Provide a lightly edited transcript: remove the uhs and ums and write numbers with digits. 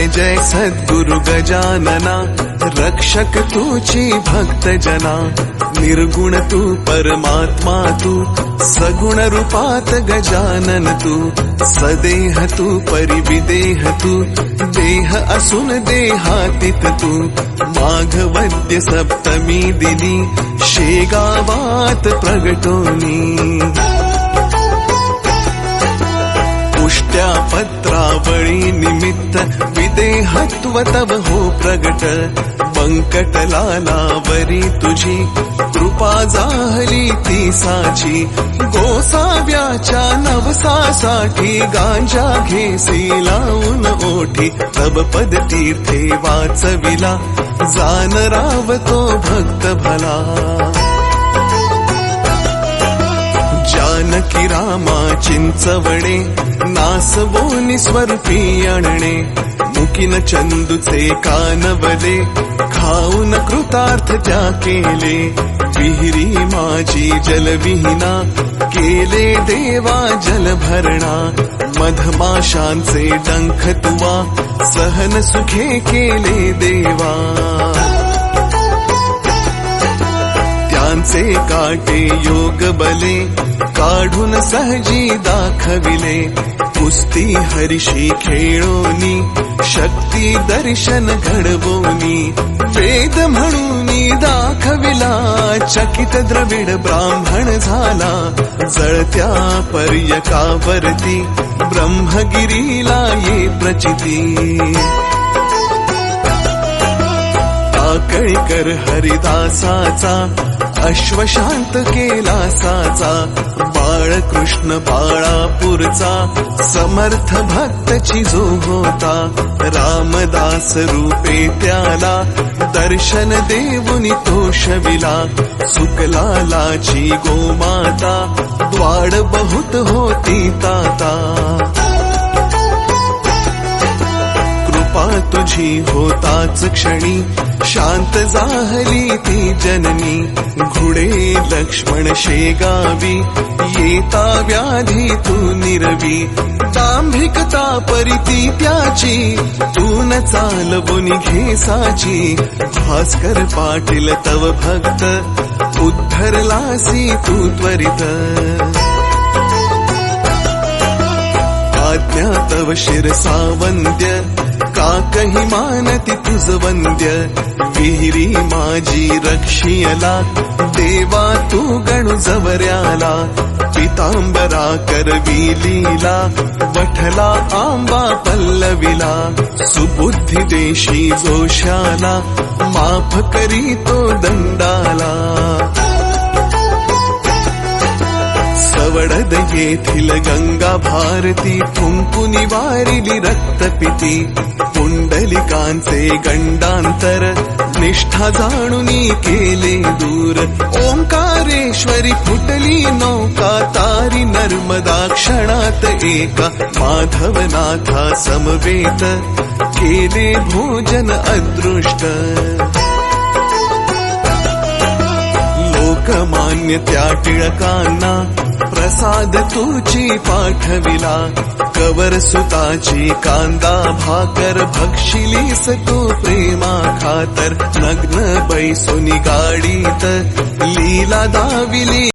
जय जय सद्गुरु गजानना, रक्षक तूची भक्त जना। निर्गुण तू परमात्मा तू, सगुण रूपात गजानन तू। सदेह तू परिविदेह तू, देह असून देहातीत तू। माघवद्य सप्तमी दिनी, शेगावात प्रगटोनी। पुष्ट्या पत्रावळी निमित्त, विदेहत्व तव हो प्रगट। बंकटलालावरी तुझी, कृपा जाहली ती साची। गोसाव्याच्या नवसासाठी, गांजा घेसी लावून ओठी। तब पद तीर्थे वाचविला, जान रावतो भक्त भला। जानकी रामा चिंचवणे, नासवोनी स्वरूपी आणणे। मुकीन चंदूचे कानवले, खाऊन कृतार्थ त्या केले। विहिरी माझी जलविहीना, केले देवा जल भरणा। मधमाशांचे डंख तुवा, सहन सुखे केले देवा। त्यांचे काटे योग बले, काढून सहजी दाखविले। कुस्ती हरिशी खेळोनी, शक्ती दर्शन घडवोनी। वेद म्हणूनी दाखविला, चकित द्रविड ब्राह्मण झाला। जळत्या पर्यकावरती, ब्रह्मगिरीला ये प्रचिती। टाकळीकर हरिदासाचा, अश्वशांत केला साचा। बाळकृष्ण बाळापूरचा, समर्थ भक्तची जो होता। रामदास रूपे त्याला, दर्शन देऊनी तोषविला। सुकलालाची गोमाता, द्वाड बहुत होती ताता। कृपा तुझी होताच क्षणी, शांत जाहली ती जननी। घुडे लक्ष्मण शेगावी, येता व्याधी तू निरवी। दांभिकता परिती त्याची, तू न चालवुनी घेसाची। भास्कर पाटील तव भक्त, उद्धरलासी तू त्वरित। आज्ञा तव शिरसावंद्य, का कही मानती तुझ वंद्य। विहिरी माझी रक्षियला, देवा तू गणु जवऱ्याला। पितांबरा करवी लीला, वठला आंबा पल्लविला। सुबुद्धी देशी जोशाला, माफ करी तो दंडाला। सवडद येथील गंगा भारती, फुंकुनी वारिली रक्तपिती। पुंडलिकांचे गंडांतर, निष्ठा जाणुनी केले दूर। ओंकारेश्वरी फुटली नौका, तारी नर्मदा क्षणात एका। माधवनाथा समवेत, केले भोजन अदृष्ट। लोकमान्य त्या टिळकांना, प्रसाद तुची पाठविला। कवर सुताची कांदा भाकर, भक्षिलीस तू प्रेमा खातर। नग्न बैसोनी गाडीत, लीला दाविली